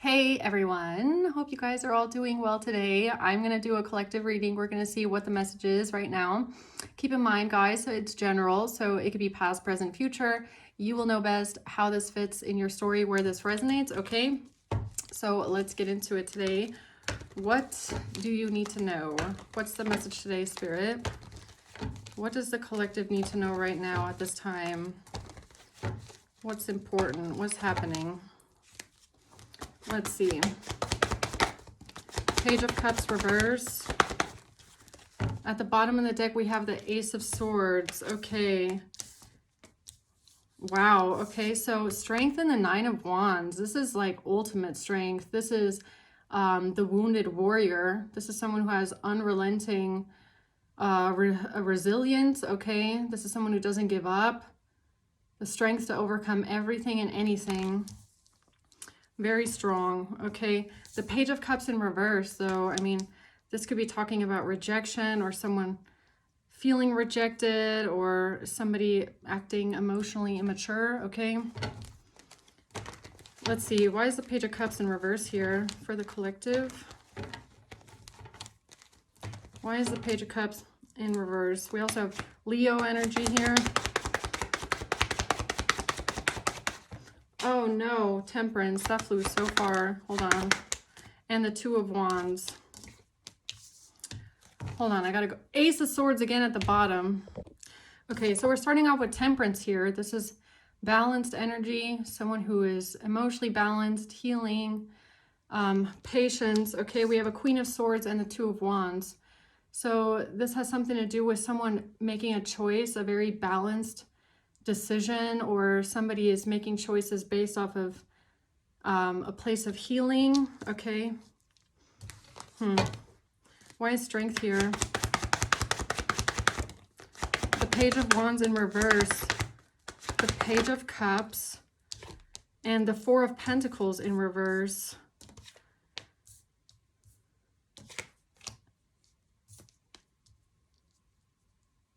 Hey everyone, hope you guys are all doing well today. I'm going to do a collective reading. We're going to see what the message is right now. Keep in mind, guys, so it's general, so it could be past, present, future. You will know best how this fits in your story, where this resonates, okay? So let's get into it today. What do you need to know? What's the message today, Spirit? What does the collective need to know right now at this time? What's important? What's happening? Let's see. Page of Cups reverse. At the bottom of the deck, we have the Ace of Swords. Okay. Wow. Okay, so strength and the Nine of Wands. This is like ultimate strength. This is the wounded warrior. This is someone who has unrelenting resilience. Okay, this is someone who doesn't give up. The strength to overcome everything and anything. Very strong. Okay, the Page of Cups in reverse, though. I mean, this could be talking about rejection or someone feeling rejected or somebody acting emotionally immature. Okay, let's see. Why is the Page of Cups in reverse here for the collective? Why is the Page of Cups in reverse? We also have Leo energy here. Oh no, Temperance, that flew so far. Hold on. And the Two of Wands. Hold on, I gotta go. Ace of Swords again at the bottom. Okay, so we're starting off with Temperance here. This is balanced energy, someone who is emotionally balanced, healing, patience. Okay, we have a Queen of Swords and the Two of Wands. So this has something to do with someone making a choice, a very balanced decision, or somebody is making choices based off of a place of healing. Okay. Why is strength here? The Page of Wands in reverse, the Page of Cups, and the Four of Pentacles in reverse.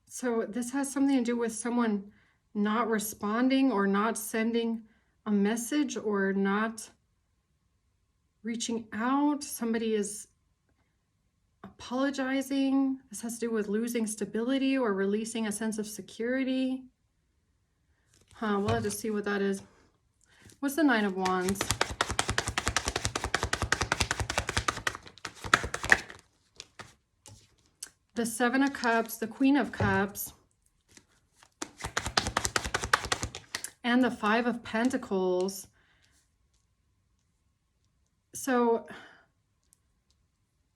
So this has something to do with someone not responding or not sending a message or not reaching out. Somebody is apologizing. This has to do with losing stability or releasing a sense of security. We'll have to see what that is. What's the Nine of Wands? The Seven of Cups, the Queen of Cups, and the Five of Pentacles. So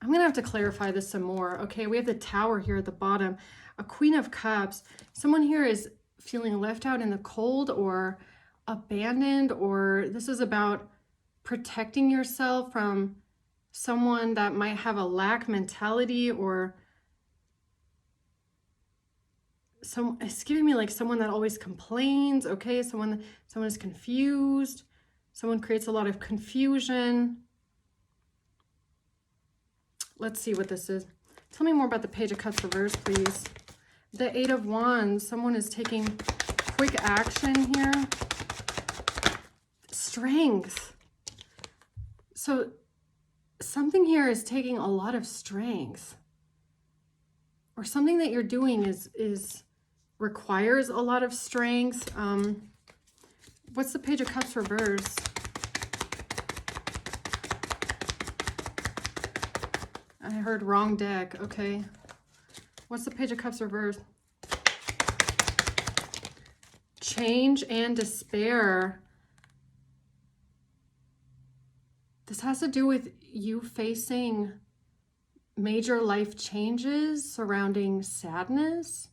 I'm going to have to clarify this some more. Okay, we have the Tower here at the bottom. A Queen of Cups. Someone here is feeling left out in the cold or abandoned, or this is about protecting yourself from someone that might have a lack mentality, or it's giving me like someone that always complains. Okay, someone is confused. Someone creates a lot of confusion. Let's see what this is. Tell me more about the Page of Cups reverse, please. The Eight of Wands. Someone is taking quick action here. Strength. So something here is taking a lot of strength, or something that you're doing requires a lot of strength. What's the Page of Cups reverse? I heard wrong deck. Okay. What's the Page of Cups reverse? Change and despair. This has to do with you facing major life changes surrounding sadness.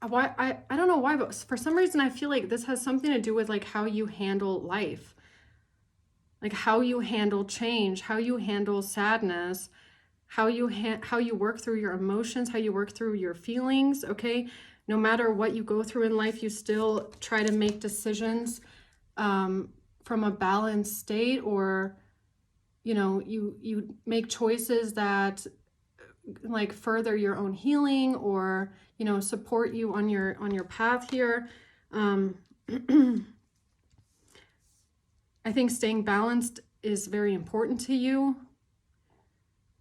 I don't know why, but for some reason I feel like this has something to do with like how you handle life, like how you handle change, how you handle sadness, how you work through your emotions, how you work through your feelings. Okay, no matter what you go through in life, you still try to make decisions from a balanced state, or you make choices that like further your own healing, or support you on your path here. I think staying balanced is very important to you.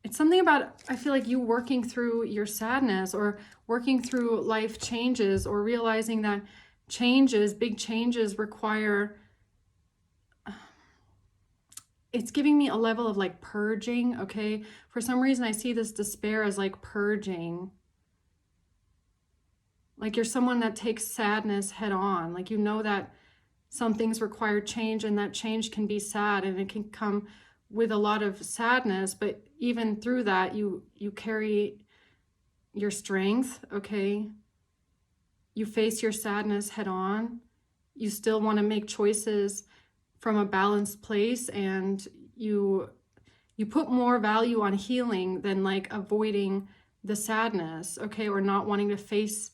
It's something about, I feel like, you working through your sadness or working through life changes, or realizing that changes, big changes, require, it's giving me a level of like purging, okay? For some reason, I see this despair as like purging. Like you're someone that takes sadness head on. Like, you know that some things require change, and that change can be sad, and it can come with a lot of sadness, but even through that, you carry your strength, okay? You face your sadness head on. You still want to make choices from a balanced place, and you put more value on healing than like avoiding the sadness, okay? Or not wanting to face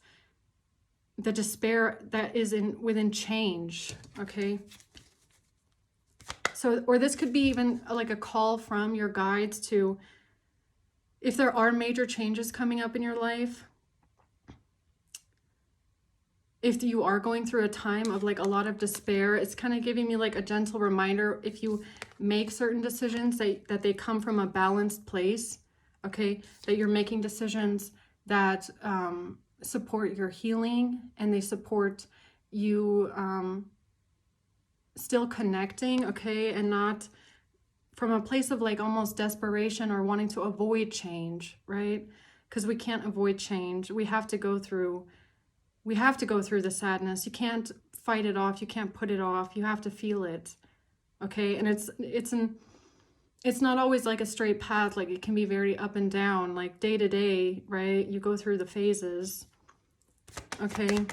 the despair that is within change, okay? So, or this could be even like a call from your guides to, if there are major changes coming up in your life, if you are going through a time of like a lot of despair, it's kind of giving me like a gentle reminder, if you make certain decisions, that they come from a balanced place, okay? That you're making decisions that support your healing, and they support you still connecting, okay? And not from a place of like almost desperation or wanting to avoid change, right? Because we can't avoid change. We have to go through the sadness. You can't fight it off. You can't put it off. You have to feel it, okay? And it's not always like a straight path. Like, it can be very up and down, like day to day, right? You go through the phases, okay?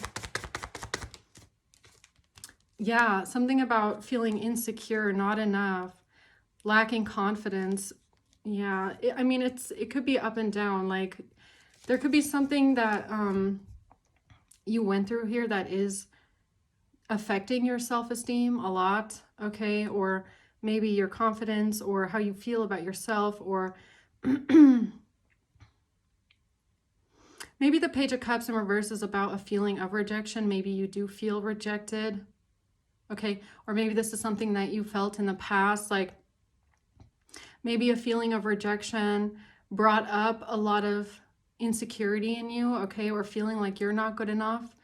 Yeah, something about feeling insecure, not enough, lacking confidence. Yeah, I mean, it could be up and down. Like, there could be something that you went through here that is affecting your self-esteem a lot, okay? Or maybe your confidence, or how you feel about yourself, or maybe the Page of Cups in reverse is about a feeling of rejection. Maybe you do feel rejected, okay? Or maybe this is something that you felt in the past, like maybe a feeling of rejection brought up a lot of insecurity in you, okay? Or feeling like you're not good enough,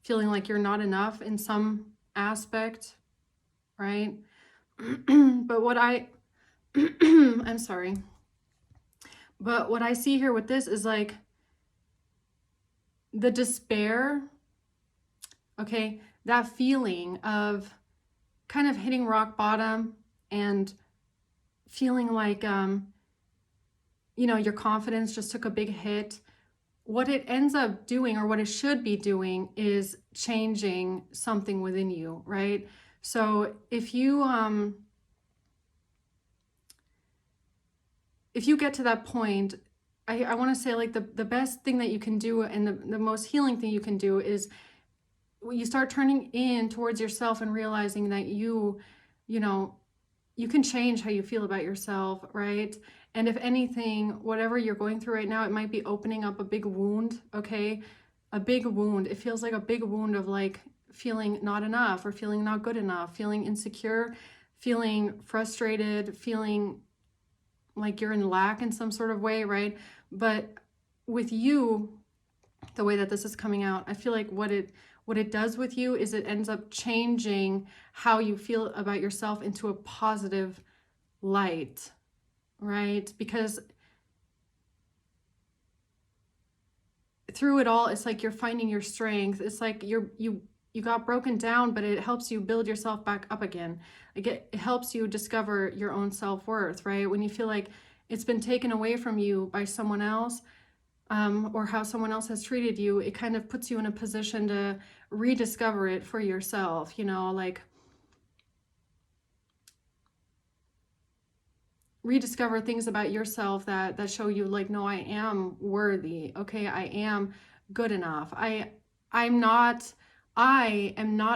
feeling like you're not enough in some aspect, right? But what I'm sorry. But what I see here with this is like the despair, okay? That feeling of kind of hitting rock bottom and feeling like, you know, your confidence just took a big hit. What it ends up doing, or what it should be doing, is changing something within you, right? So if you get to that point, I want to say like the best thing that you can do, and the most healing thing you can do, is you start turning in towards yourself and realizing that you know, you can change how you feel about yourself, right? And if anything, whatever you're going through right now, it might be opening up a big wound, okay? A big wound. It feels like a big wound of like feeling not enough, or feeling not good enough, feeling insecure, feeling frustrated, feeling like you're in lack in some sort of way, right? But with you, the way that this is coming out, I feel like what it does with you is it ends up changing how you feel about yourself into a positive light, right? Because through it all, it's like you're finding your strength. It's like you got broken down, but it helps you build yourself back up again. Like, it helps you discover your own self-worth, right? When you feel like it's been taken away from you by someone else, or how someone else has treated you, it kind of puts you in a position to rediscover it for yourself, you know, like rediscover things about yourself that show you like, no, I am worthy, okay? I am good enough. I am not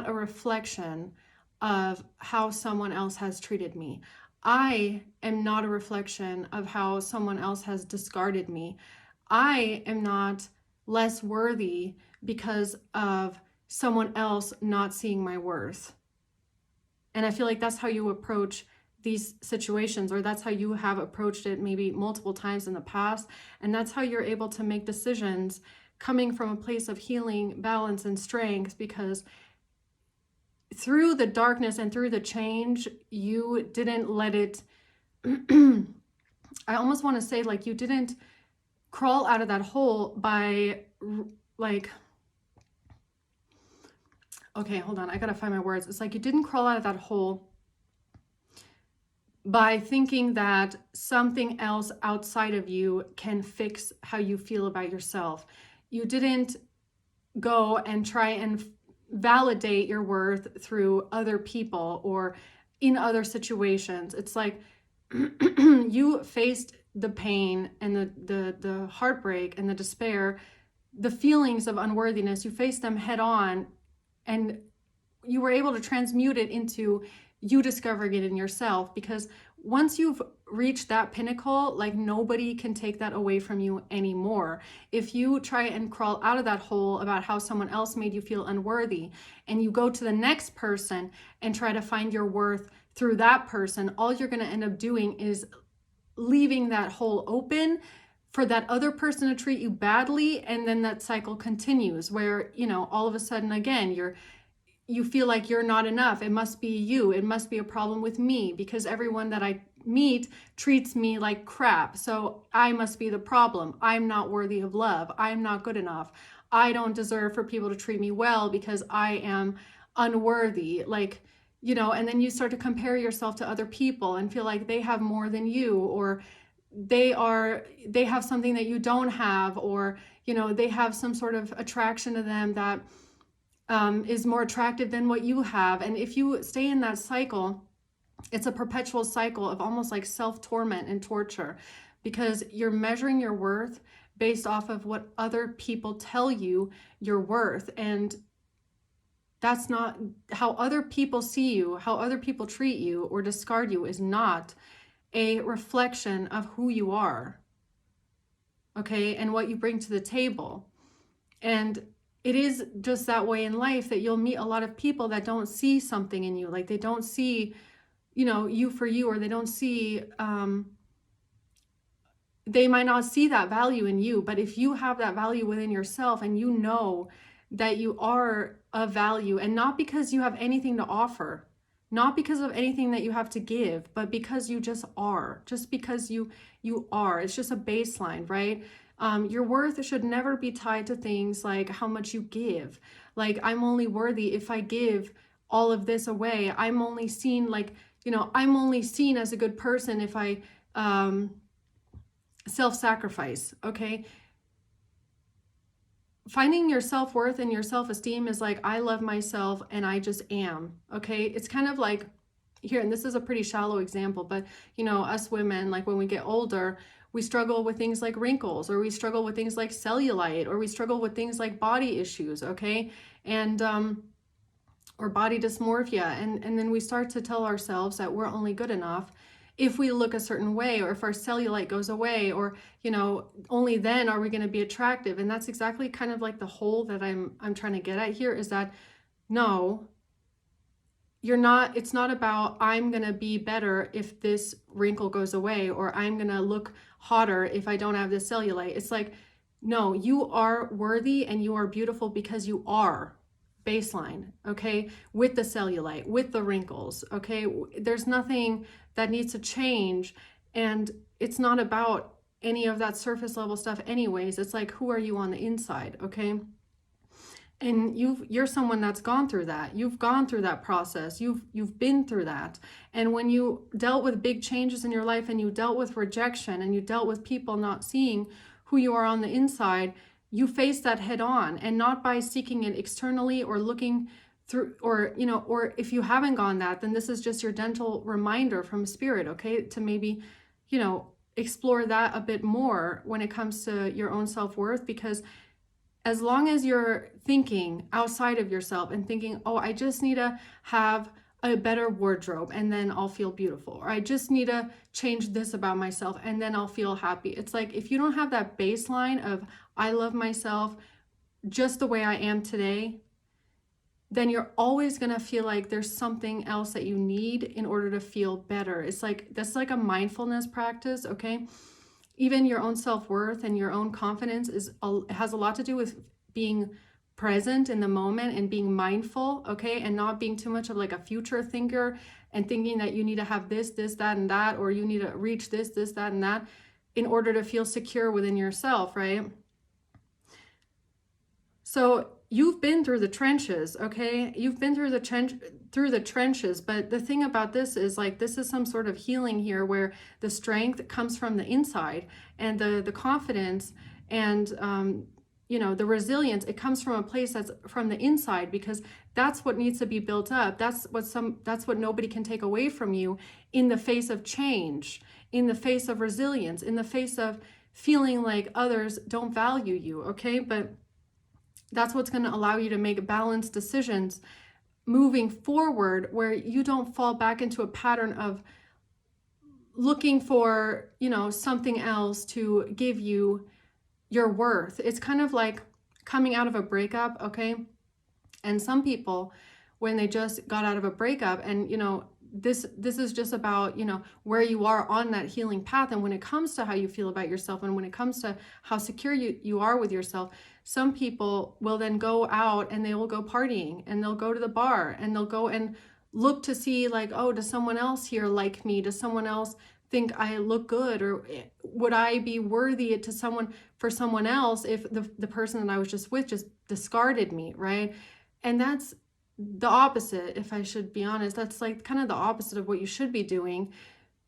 a reflection of how someone else has treated me. I am not a reflection of how someone else has discarded me. I am not less worthy because of someone else not seeing my worth. And I feel like that's how you approach these situations, or that's how you have approached it maybe multiple times in the past. And that's how you're able to make decisions coming from a place of healing, balance, and strength, because through the darkness and through the change, you didn't let it, I almost want to say, like, you didn't crawl out of that hole by, like, okay, hold on, I gotta find my words. It's like you didn't crawl out of that hole by thinking that something else outside of you can fix how you feel about yourself. You didn't go and try and validate your worth through other people or in other situations. It's like you faced the pain and the heartbreak and the despair, the feelings of unworthiness. You faced them head on, and you were able to transmute it into you discovering it in yourself. Because once you've reached that pinnacle, like, nobody can take that away from you anymore. If you try and crawl out of that hole about how someone else made you feel unworthy, and you go to the next person and try to find your worth through that person, all you're going to end up doing is leaving that hole open for that other person to treat you badly. And then that cycle continues where, all of a sudden, again, you feel like you're not enough. It must be you. It must be a problem with me, because everyone that I meet treats me like crap. So I must be the problem. I'm not worthy of love. I'm not good enough. I don't deserve for people to treat me well because I am unworthy. And then you start to compare yourself to other people and feel like they have more than you, or they have something that you don't have, or, they have some sort of attraction to them that is more attractive than what you have. And if you stay in that cycle, it's a perpetual cycle of almost like self-torment and torture, because you're measuring your worth based off of what other people tell you you're worth. And that's not how other people see you. How other people treat you or discard you is not a reflection of who you are, okay, and what you bring to the table. And it is just that way in life, that you'll meet a lot of people that don't see something in you. Like, they don't see, you for you, or they don't see, they might not see that value in you. But if you have that value within yourself, and you know that you are of value, and not because you have anything to offer, not because of anything that you have to give, but because you just are, just because you are. It's just a baseline, right? Your worth should never be tied to things like how much you give. Like, I'm only worthy if I give all of this away. I'm only seen I'm only seen as a good person if I self-sacrifice, okay? Finding your self-worth and your self-esteem is like, I love myself and I just am, okay? It's kind of like here, and this is a pretty shallow example, but us women, like, when we get older, we struggle with things like wrinkles, or we struggle with things like cellulite, or we struggle with things like body issues, okay? And or body dysmorphia, and then we start to tell ourselves that we're only good enough if we look a certain way, or if our cellulite goes away, or only then are we going to be attractive. And that's exactly kind of like the hole that I'm trying to get at here, is that no, you're not. It's not about I'm going to be better if this wrinkle goes away, or I'm going to look hotter if I don't have this cellulite. It's like, no, you are worthy and you are beautiful because you are. Baseline, okay, with the cellulite, with the wrinkles, okay? There's nothing that needs to change, and it's not about any of that surface level stuff anyways. It's like, who are you on the inside, okay? And you're someone that's gone through that. You've gone through that process. You've been through that. And when you dealt with big changes in your life, and you dealt with rejection, and you dealt with people not seeing who you are on the inside, you face that head on, and not by seeking it externally or looking through, or or if you haven't gone that, then this is just your gentle reminder from spirit, okay, to maybe explore that a bit more when it comes to your own self-worth. Because as long as you're thinking outside of yourself and thinking, oh, I just need to have a better wardrobe and then I'll feel beautiful, or I just need to change this about myself and then I'll feel happy. It's like, if you don't have that baseline of I love myself just the way I am today, then you're always going to feel like there's something else that you need in order to feel better. It's like, that's like a mindfulness practice, okay? Even your own self-worth and your own confidence has a lot to do with being present in the moment and being mindful, okay? And not being too much of like a future thinker and thinking that you need to have this, that, and that, or you need to reach this, that, and that in order to feel secure within yourself, right? So you've been through the trenches, okay? You've been through the trenches, but the thing about this is like, this is some sort of healing here where the strength comes from the inside, and the confidence and the resilience, it comes from a place that's from the inside, because that's what needs to be built up. That's what nobody can take away from you in the face of change, in the face of resilience, in the face of feeling like others don't value you, okay? But that's what's going to allow you to make balanced decisions moving forward, where you don't fall back into a pattern of looking for, something else to give you your worth. It's kind of like coming out of a breakup, okay? And some people, when they just got out of a breakup, and this is just about where you are on that healing path, and when it comes to how you feel about yourself, and when it comes to how secure you are with yourself, some people will then go out and they will go partying, and they'll go to the bar, and they'll go and look to see like, oh, does someone else here like me? Does someone else think I look good? Or would I be worthy for someone else if the person that I was just with just discarded me, right? And that's the opposite, if I should be honest. That's like kind of the opposite of what you should be doing,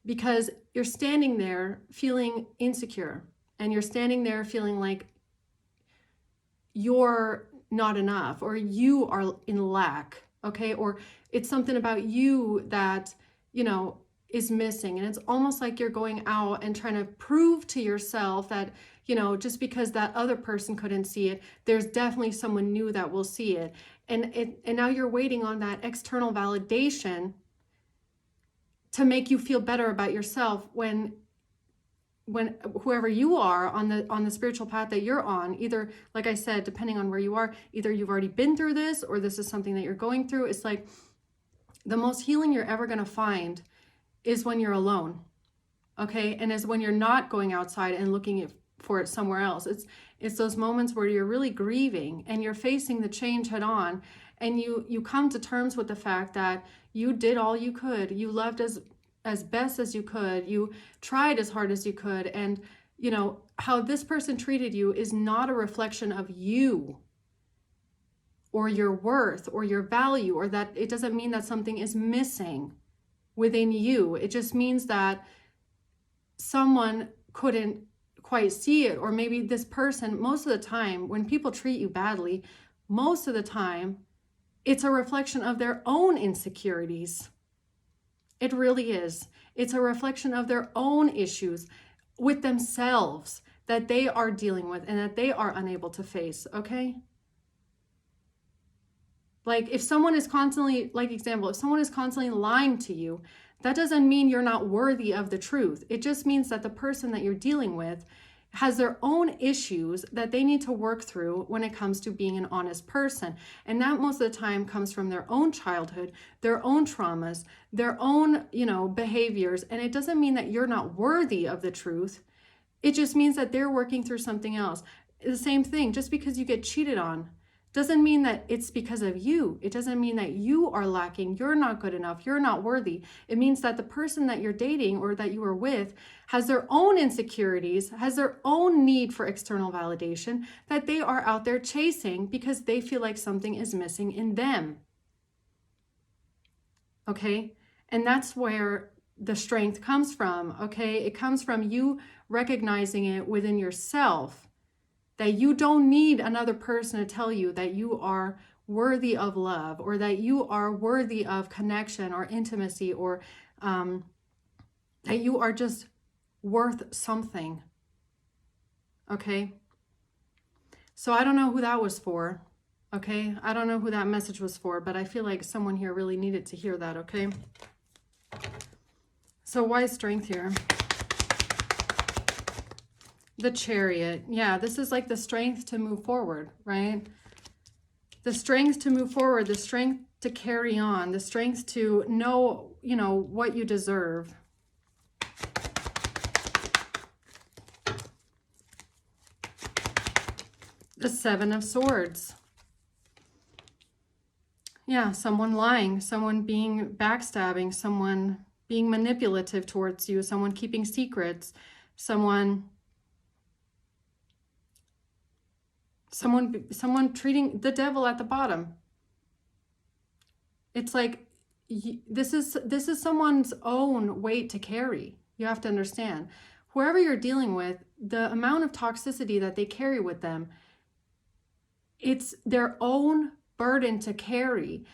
because you're standing there feeling insecure, and you're standing there feeling like you're not enough, or you are in lack, okay? Or it's something about you that, is missing. And it's almost like you're going out and trying to prove to yourself that, just because that other person couldn't see it, there's definitely someone new that will see it. And now you're waiting on that external validation to make you feel better about yourself, when whoever you are on the spiritual path that you're on, either, like I said, depending on where you are, either you've already been through this, or this is something that you're going through. It's like the most healing you're ever going to find is when you're alone, okay? And is when you're not going outside and looking for it somewhere else. It's those moments where you're really grieving and you're facing the change head on, and you come to terms with the fact that you did all you could. You loved as best as you could. You tried as hard as you could. And how this person treated you is not a reflection of you or your worth or your value, or that it doesn't mean that something is missing within you. It just means that someone couldn't quite see it. Or maybe this person, most of the time when people treat you badly, most of the time it's a reflection of their own insecurities. It really is. It's a reflection of their own issues with themselves that they are dealing with and that they are unable to face, okay? Like if someone is constantly, if someone is constantly lying to you, that doesn't mean you're not worthy of the truth. It just means that the person that you're dealing with has their own issues that they need to work through when it comes to being an honest person. And that most of the time comes from their own childhood, their own traumas, their own, behaviors. And it doesn't mean that you're not worthy of the truth. It just means that they're working through something else. The same thing, just because you get cheated on doesn't mean that it's because of you. It doesn't mean that you are lacking, you're not good enough, you're not worthy. It means that the person that you're dating or that you are with has their own insecurities, has their own need for external validation that they are out there chasing because they feel like something is missing in them. Okay? And that's where the strength comes from, okay? It comes from you recognizing it within yourself, that you don't need another person to tell you that you are worthy of love, or that you are worthy of connection or intimacy, or that you are just worth something. Okay? So I don't know who that was for. Okay? I don't know who that message was for, but I feel like someone here really needed to hear that, okay? So why strength here? The Chariot. Yeah, this is like the strength to move forward, right? The strength to move forward, the strength to carry on, the strength to know, you know, what you deserve. The Seven of Swords. Yeah, someone lying, someone being backstabbing, someone being manipulative towards you, someone keeping secrets, someone treating the devil at the bottom. It's like this is someone's own weight to carry. You have to understand. Whoever you're dealing with, the amount of toxicity that they carry with them, it's their own burden to carry,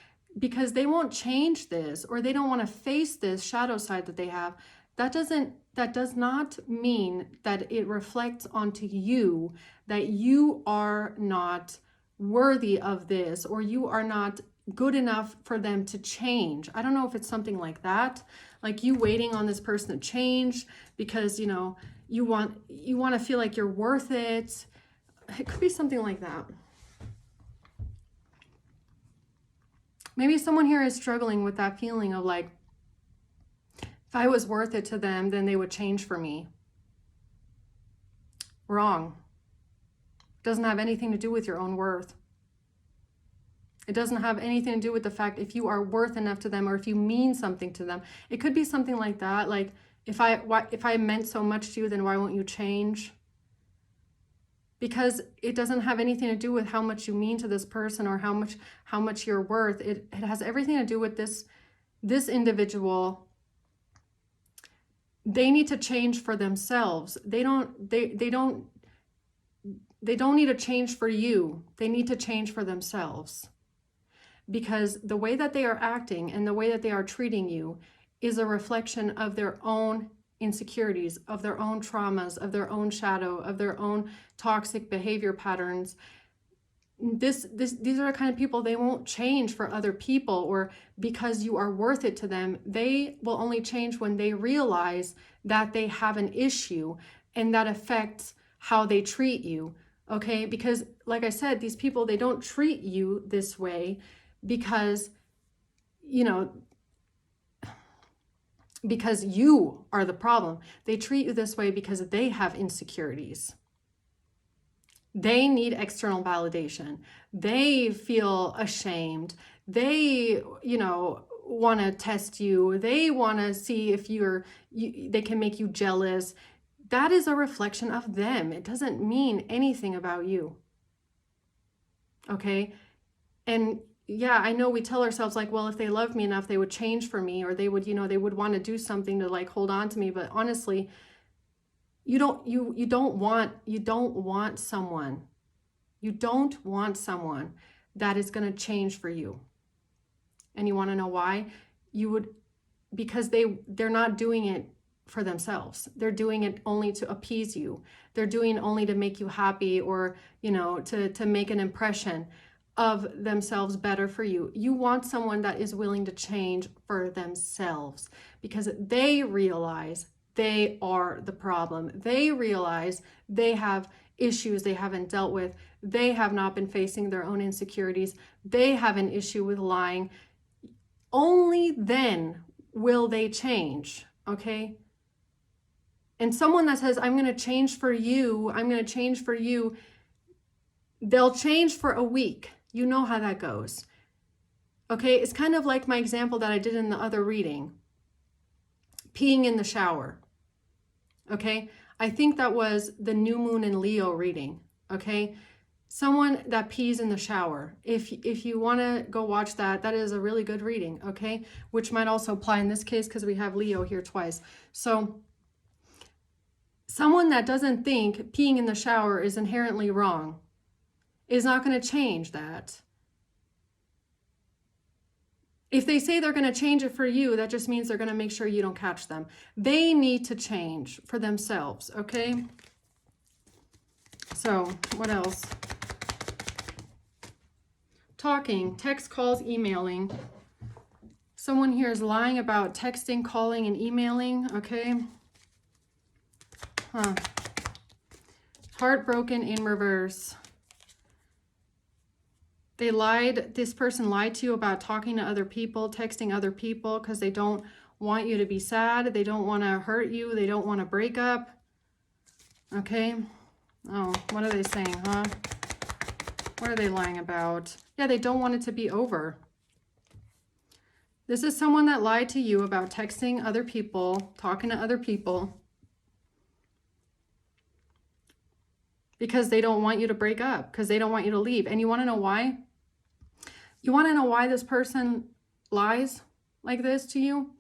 because they won't change this, or they don't want to face this shadow side that they have. That does not mean that it reflects onto you that you are not worthy of this, or you are not good enough for them to change. I don't know if it's something like that, like you waiting on this person to change because, you know, you want to feel like you're worth it. It could be something like that. Maybe someone here is struggling with that feeling of like, if I was worth it to them, then they would change for me. Wrong. It doesn't have anything to do with your own worth. It doesn't have anything to do with the fact if you are worth enough to them, or if you mean something to them. It could be something like that. Like, if I meant so much to you, then why won't you change? Because it doesn't have anything to do with how much you mean to this person, or how much you're worth. It has everything to do with this individual. They need to change for themselves. They don't need to change for you. They need to change for themselves. Because the way that they are acting and the way that they are treating you is a reflection of their own insecurities, of their own traumas, of their own shadow, of their own toxic behavior patterns. These are the kind of people, they won't change for other people or because you are worth it to them. They will only change when they realize that they have an issue and that affects how they treat you. Okay? Because like I said, these people, they don't treat you this way because, you know, because you are the problem. They treat you this way because they have insecurities. They need external validation. They feel ashamed. They, you know, want to test you. They want to see if they can make you jealous. That is a reflection of them. It doesn't mean anything about you. Okay? And yeah, I know we tell ourselves like, well, if they loved me enough, they would change for me, or they would, you know, they would want to do something to like hold on to me. But honestly, you don't want someone that is going to change for you. And you want to know why? Because they're not doing it for themselves. They're doing it only to appease you. They're doing it only to make you happy, or, you know, to make an impression of themselves better for you. You want someone that is willing to change for themselves, because they realize they are the problem. They realize they have issues they haven't dealt with. They have not been facing their own insecurities. They have an issue with lying. Only then will they change, okay? And someone that says, I'm going to change for you, they'll change for a week. You know how that goes. Okay, it's kind of like my example that I did in the other reading. Peeing in the shower. Okay, I think that was the new moon in Leo reading. Okay, someone that pees in the shower. If you want to go watch that, that is a really good reading. Okay, which might also apply in this case because we have Leo here twice. So someone that doesn't think peeing in the shower is inherently wrong is not going to change that. If they say they're going to change it for you, that just means they're going to make sure you don't catch them. They need to change for themselves, okay? So, what else? Talking, text, calls, emailing. Someone here is lying about texting, calling, and emailing, okay? Heartbroken in reverse. They lied, this person lied to you about talking to other people, texting other people, because they don't want you to be sad. They don't want to hurt you. They don't want to break up. Okay. Oh, what are they saying, huh? What are they lying about? Yeah, they don't want it to be over. This is someone that lied to you about texting other people, talking to other people, because they don't want you to break up, because they don't want you to leave. And you want to know why? You want to know why this person lies like this to you?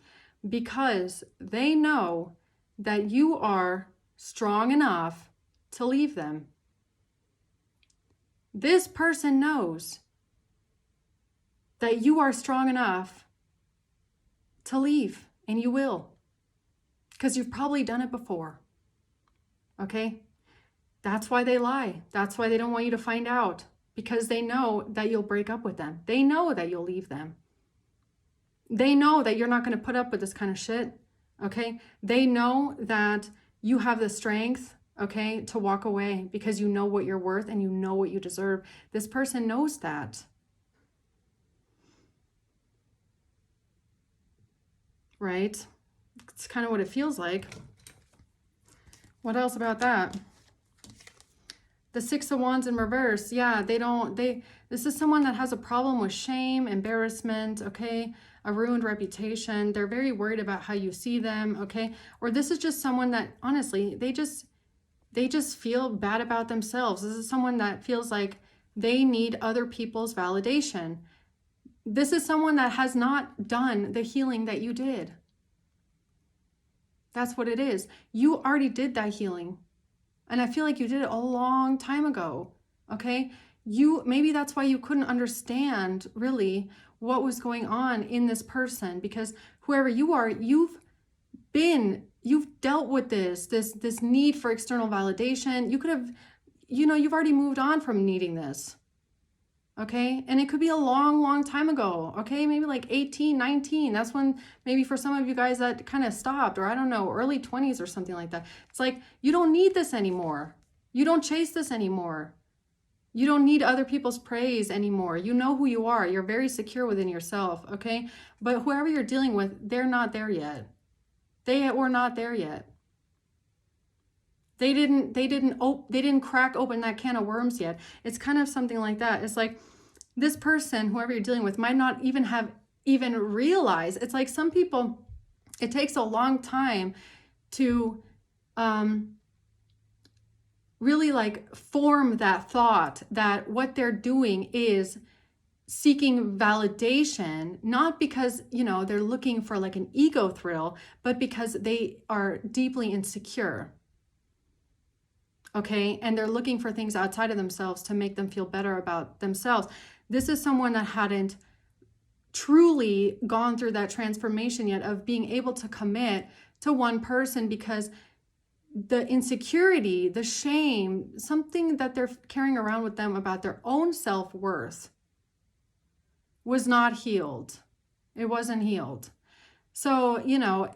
Because they know that you are strong enough to leave them. This person knows that you are strong enough to leave, and you will, because you've probably done it before. Okay? That's why they lie. That's why they don't want you to find out, because they know that you'll break up with them. They know that you'll leave them. They know that you're not going to put up with this kind of shit. Okay? They know that you have the strength, okay, to walk away, because you know what you're worth and you know what you deserve. This person knows that. Right? It's kind of what it feels like. What else about that? The Six of Wands in reverse. Yeah, this is someone that has a problem with shame, embarrassment, okay? A ruined reputation. They're very worried about how you see them, okay? Or this is just someone that, honestly, they just feel bad about themselves. This is someone that feels like they need other people's validation. This is someone that has not done the healing that you did. That's what it is. You already did that healing. And I feel like you did it a long time ago, okay? Maybe that's why you couldn't understand really what was going on in this person, because whoever you are, you've dealt with this need for external validation. You could have, you've already moved on from needing this, okay? And it could be a long, long time ago, okay? Maybe like 18, 19. That's when maybe for some of you guys that kind of stopped, or I don't know, early 20s or something like that. It's like, you don't need this anymore. You don't chase this anymore. You don't need other people's praise anymore. You know who you are. You're very secure within yourself, okay? But whoever you're dealing with, they're not there yet. They were not there yet. They didn't crack open that can of worms yet. It's kind of something like that. It's like this person, whoever you're dealing with, might not even have realized. It's like some people, it takes a long time to really like form that thought that what they're doing is seeking validation, not because, they're looking for like an ego thrill, but because they are deeply insecure. Okay, and they're looking for things outside of themselves to make them feel better about themselves. This is someone that hadn't truly gone through that transformation yet of being able to commit to one person, because the insecurity, the shame, something that they're carrying around with them about their own self-worth was not healed. It wasn't healed. So,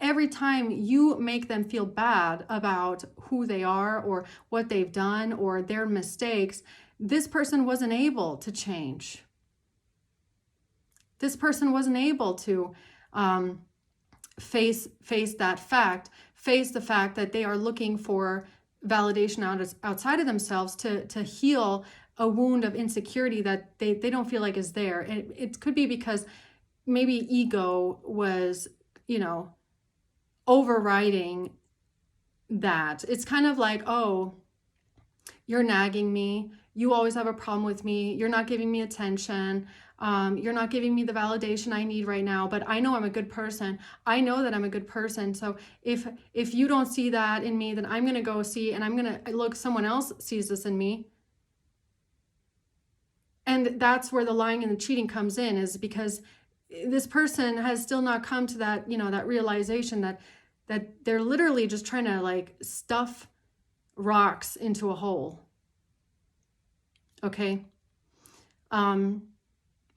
every time you make them feel bad about who they are or what they've done or their mistakes, this person wasn't able to change. This person wasn't able to face that fact, face the fact that they are looking for validation outside of themselves to heal a wound of insecurity that they don't feel like is there. And it could be because maybe ego was overriding that. It's kind of like, oh, you're nagging me. You always have a problem with me. You're not giving me attention. You're not giving me the validation I need right now, but I know I'm a good person. I know that I'm a good person. So if you don't see that in me, then I'm going to go see, and I'm going to look, someone else sees this in me. And that's where the lying and the cheating comes in, is because this person has still not come to that, that realization that they're literally just trying to like stuff rocks into a hole. Okay.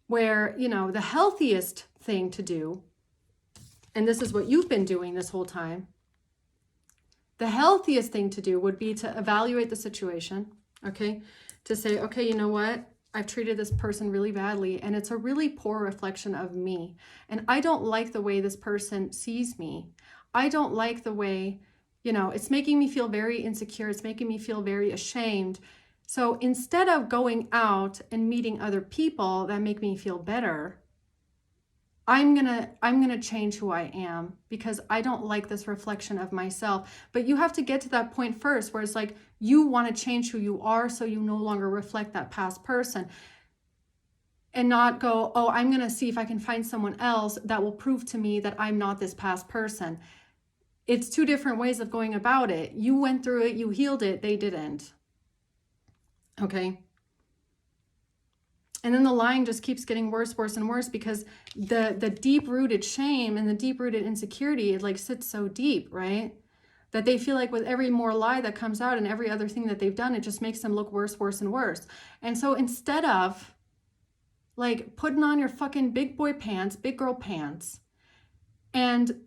Where, the healthiest thing to do, and this is what you've been doing this whole time, the healthiest thing to do would be to evaluate the situation. Okay. To say, okay, you know what? I've treated this person really badly, and it's a really poor reflection of me. And I don't like the way this person sees me. I don't like the way, it's making me feel very insecure. It's making me feel very ashamed. So instead of going out and meeting other people that make me feel better, I'm gonna change who I am because I don't like this reflection of myself. But you have to get to that point first where it's like you want to change who you are so you no longer reflect that past person, and not go, oh, I'm gonna see if I can find someone else that will prove to me that I'm not this past person. It's two different ways of going about it. You went through it, you healed it, they didn't. Okay? And then the lying just keeps getting worse, worse, and worse because the deep-rooted shame and the deep-rooted insecurity, it like sits so deep, right? That they feel like with every more lie that comes out and every other thing that they've done, it just makes them look worse, worse, and worse. And so instead of like putting on your fucking big boy pants, big girl pants, and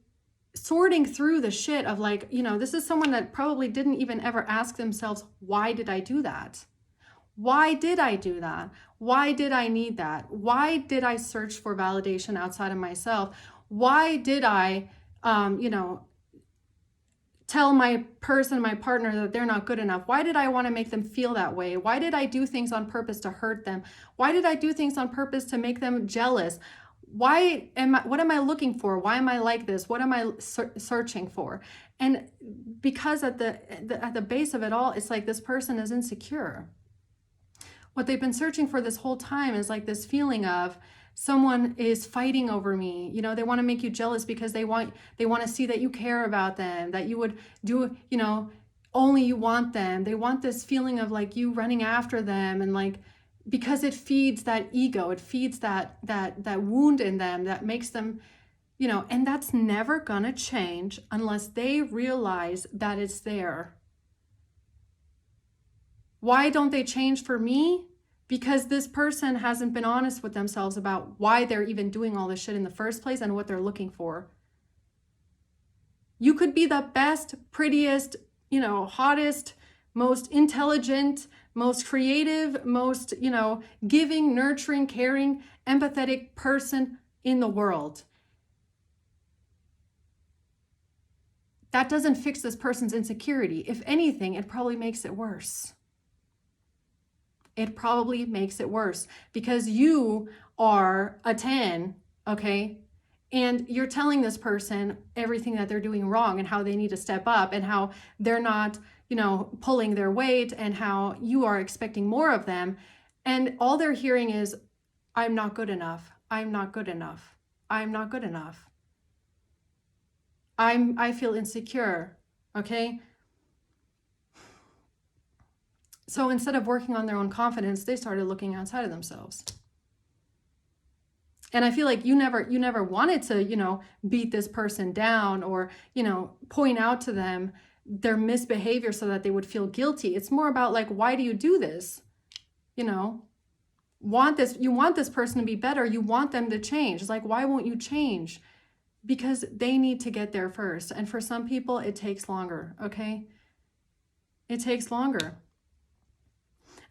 sorting through the shit of like, this is someone that probably didn't even ever ask themselves, why did I do that? Why did I do that? Why did I need that? Why did I search for validation outside of myself? Why did I, tell my partner that they're not good enough? Why did I want to make them feel that way? Why did I do things on purpose to hurt them? Why did I do things on purpose to make them jealous? What am I looking for? Why am I like this? What am I searching for? And because at the base of it all, it's like this person is insecure. What they've been searching for this whole time is like this feeling of someone is fighting over me. They want to make you jealous because they want to see that you care about them, that you would do, only you want them. They want this feeling of like you running after them, and like, because it feeds that ego, it feeds that wound in them that makes them, and that's never gonna change unless they realize that it's there. Why don't they change for me? Because this person hasn't been honest with themselves about why they're even doing all this shit in the first place and what they're looking for. You could be the best, prettiest, hottest, most intelligent, most creative, most, giving, nurturing, caring, empathetic person in the world. That doesn't fix this person's insecurity. If anything, it probably makes it worse. It probably makes it worse because you are a 10, okay? And you're telling this person everything that they're doing wrong and how they need to step up and how they're not, pulling their weight and how you are expecting more of them. And all they're hearing is, I'm not good enough. I'm not good enough. I'm not good enough. I feel insecure, okay? So instead of working on their own confidence, they started looking outside of themselves. And I feel like you never wanted to, beat this person down or, point out to them their misbehavior so that they would feel guilty. It's more about like, why do you do this? You want this person to be better. You want them to change. It's like, why won't you change? Because they need to get there first. And for some people, it takes longer, okay? It takes longer.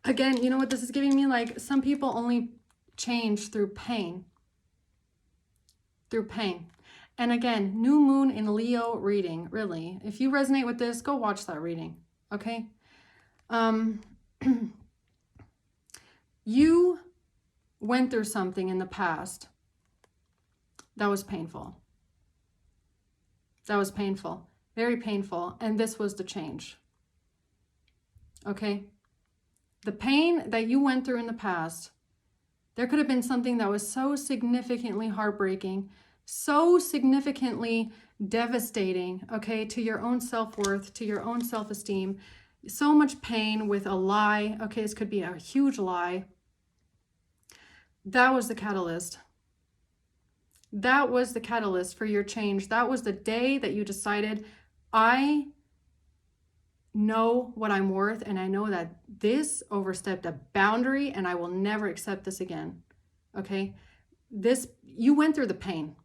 Again, you know what this is giving me? Like, some people only change through pain. Through pain. And again, new moon in Leo reading, really. If you resonate with this, go watch that reading, okay? You went through something in the past that was painful. That was painful. Very painful. And this was the change. Okay? The pain that you went through in the past, there could have been something that was so significantly heartbreaking, so significantly devastating, okay, to your own self-worth, to your own self-esteem, so much pain with a lie. Okay, this could be a huge lie. That was the catalyst. That was the catalyst for your change. That was the day that you decided, I know what I'm worth, and I know that this overstepped a boundary and I will never accept this again. Okay? You went through the pain.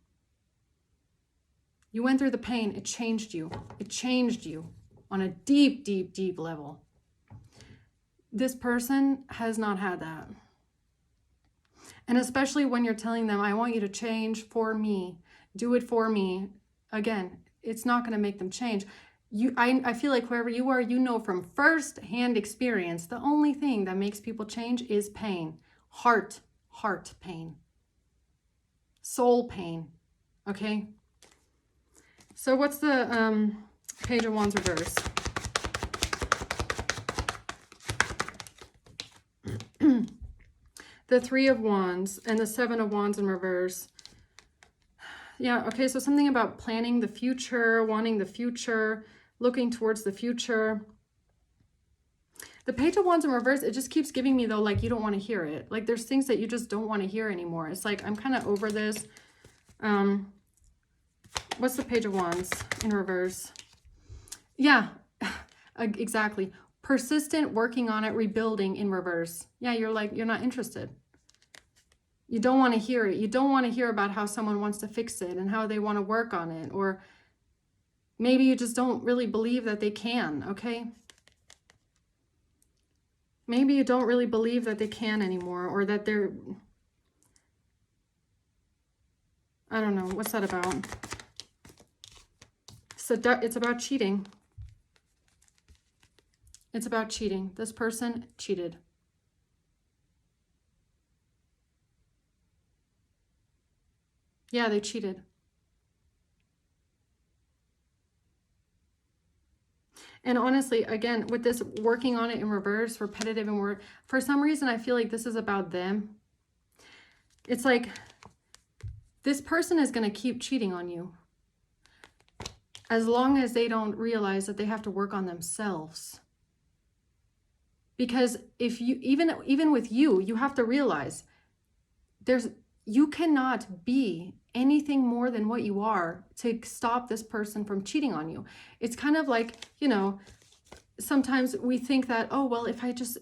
You went through the pain. It changed you. It changed you on a deep, deep, deep level. This person has not had that. And especially when you're telling them, I want you to change for me, do it for me. Again, it's not going to make them change. I feel like wherever you are, you know from first-hand experience, the only thing that makes people change is pain. Heart pain. Soul pain. Okay? So what's the Page of Wands reverse? The Three of Wands and the Seven of Wands in reverse. Yeah, okay, so something about planning the future, wanting the future, looking towards the future. The Page of Wands in reverse, it just keeps giving me, though, like, you don't want to hear it. Like, there's things that you just don't want to hear anymore. It's like, I'm kind of over this. What's the Page of Wands in reverse? Yeah, exactly. Persistent, working on it, rebuilding in reverse. Yeah, you're like, you're not interested. You don't want to hear it. You don't want to hear about how someone wants to fix it and how they want to work on it. Or maybe you just don't really believe that they can, okay? Maybe you don't really believe that they can anymore, or that they're... I don't know. What's that about? So it's about cheating. It's about cheating. This person cheated. Yeah, they cheated. And honestly, again, with this working on it in reverse, repetitive and word, for some reason, I feel like this is about them. It's like this person is going to keep cheating on you as long as they don't realize that they have to work on themselves. Because if you, even with you, you have to realize you cannot be anything more than what you are to stop this person from cheating on you. It's kind of like, you know, sometimes we think that, oh, well, if I just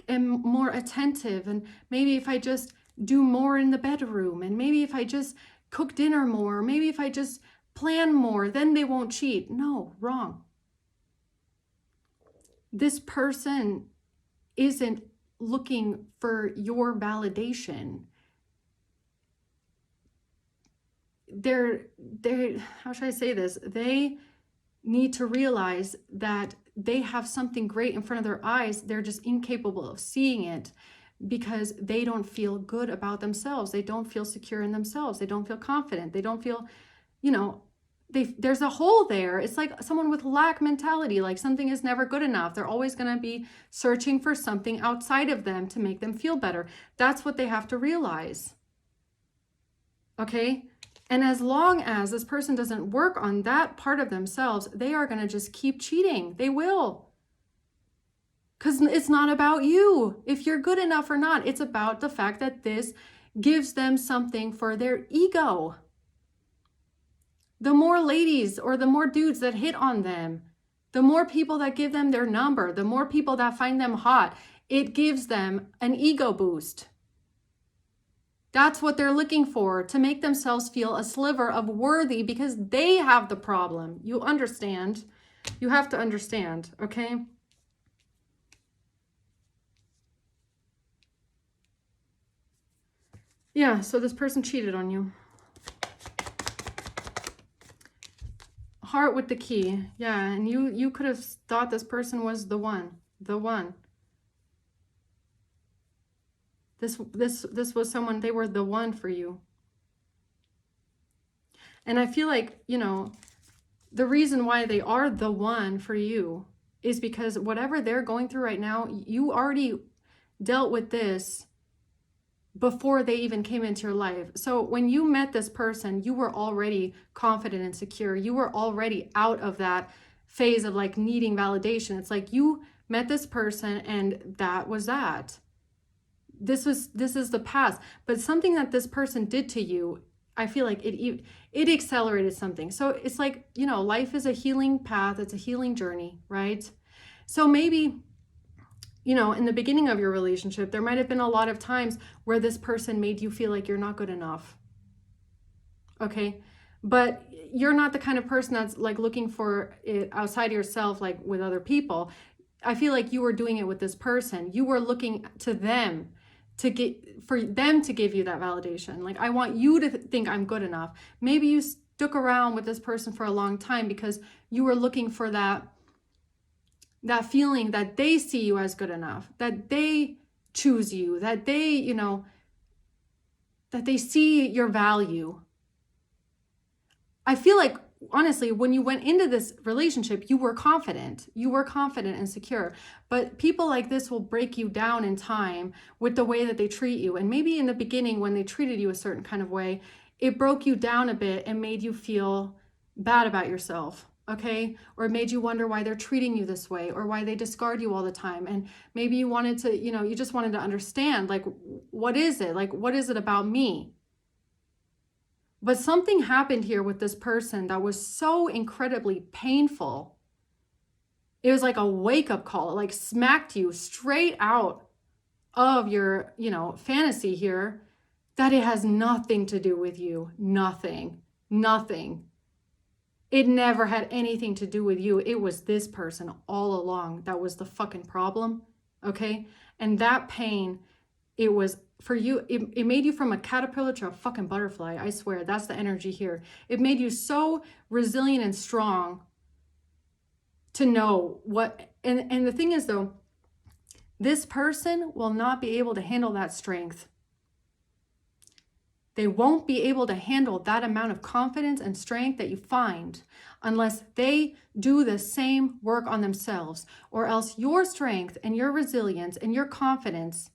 am more attentive, and maybe if I just do more in the bedroom, and maybe if I just cook dinner more, maybe if I just plan more, then they won't cheat. No, wrong. This person isn't looking for your validation. They're how should I say this? They need to realize that they have something great in front of their eyes. They're just incapable of seeing it because they don't feel good about themselves. They don't feel secure in themselves. They don't feel confident. They don't feel, you know, there's a hole there. It's like someone with lack mentality, like something is never good enough. They're always going to be searching for something outside of them to make them feel better. That's what they have to realize. Okay? And as long as this person doesn't work on that part of themselves, they are going to just keep cheating. They will. Because it's not about you, if you're good enough or not. It's about the fact that this gives them something for their ego. The more ladies or the more dudes that hit on them, the more people that give them their number, the more people that find them hot, it gives them an ego boost. That's what they're looking for, to make themselves feel a sliver of worthy because they have the problem. You understand? You have to understand, okay? Yeah, so this person cheated on you. Heart with the key. Yeah, and you could have thought this person was the one. The one. This was someone, they were the one for you. And I feel like, you know, the reason why they are the one for you is because whatever they're going through right now, you already dealt with this before they even came into your life. So when you met this person, you were already confident and secure. You were already out of that phase of like needing validation. It's like you met this person and that was that. This is the past. But something that this person did to you, I feel like it accelerated something. So it's like, you know, life is a healing path. It's a healing journey, right? So maybe, you know, in the beginning of your relationship, there might have been a lot of times where this person made you feel like you're not good enough. Okay? But you're not the kind of person that's like looking for it outside of yourself, like with other people. I feel like you were doing it with this person. You were looking to them for them to give you that validation. Like, I want you to think I'm good enough. Maybe you stuck around with this person for a long time because you were looking for that feeling that they see you as good enough, that they choose you, that they, that they see your value. I feel like, honestly, when you went into this relationship, you were confident and secure. But people like this will break you down in time with the way that they treat you. And maybe in the beginning, when they treated you a certain kind of way, it broke you down a bit and made you feel bad about yourself. Okay. Or it made you wonder why they're treating you this way, or why they discard you all the time. And maybe you wanted to, you just wanted to understand, like, what is it? Like, what is it about me? But something happened here with this person that was so incredibly painful. It was like a wake-up call. It like smacked you straight out of your, fantasy here, that it has nothing to do with you. Nothing. It never had anything to do with you. It was this person all along that was the fucking problem. Okay? And that pain, it was for you, it made you from a caterpillar to a fucking butterfly. I swear, that's the energy here. It made you so resilient and strong to know what, and the thing is though, this person will not be able to handle that strength. They won't be able to handle that amount of confidence and strength that you find unless they do the same work on themselves, or else your strength and your resilience and your confidence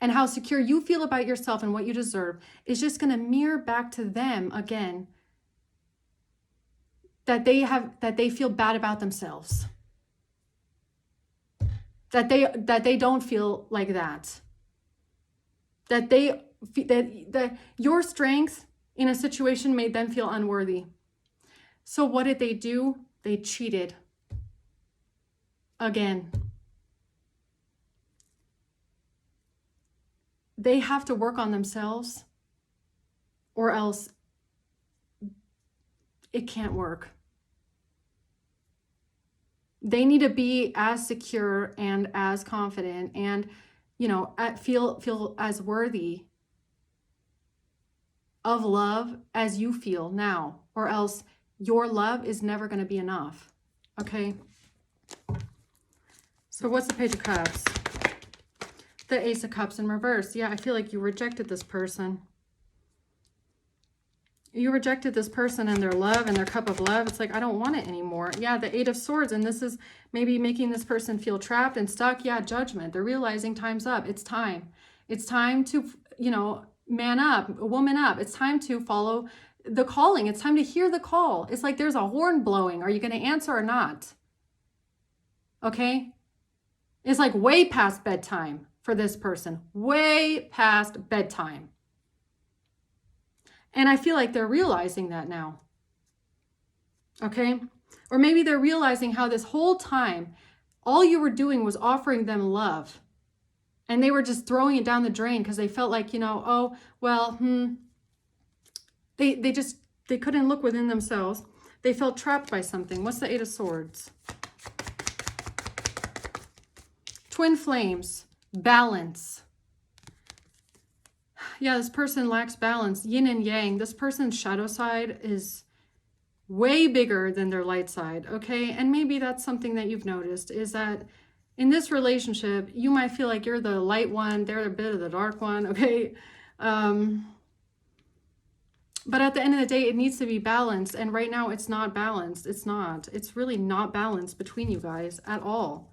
and how secure you feel about yourself and what you deserve is just going to mirror back to them again, that they feel bad about themselves, that they don't feel like that your strength in a situation made them feel unworthy. So what did they do? They cheated again. They have to work on themselves, or else it can't work. They need to be as secure and as confident and, feel as worthy of love as you feel now, or else your love is never going to be enough. Okay? So what's the Page of Cups? The Ace of Cups in reverse. Yeah, I feel like you rejected this person. You rejected this person and their love and their cup of love. It's like, I don't want it anymore. Yeah, the Eight of Swords. And this is maybe making this person feel trapped and stuck. Yeah, judgment. They're realizing time's up. It's time. It's time to, man up, woman up. It's time to follow the calling. It's time to hear the call. It's like there's a horn blowing. Are you going to answer or not? Okay? It's like way past bedtime for this person. Way past bedtime. And I feel like they're realizing that now. Okay? Or maybe they're realizing how this whole time, all you were doing was offering them love. And they were just throwing it down the drain because they felt like, they couldn't look within themselves. They felt trapped by something. What's the Eight of Swords? Twin flames. Balance. Yeah, this person lacks balance. Yin and yang. This person's shadow side is way bigger than their light side, okay? And maybe that's something that you've noticed, is that in this relationship, you might feel like you're the light one, they're a bit of the dark one, okay? But at the end of the day, it needs to be balanced. And right now, it's not balanced. It's not. It's really not balanced between you guys at all.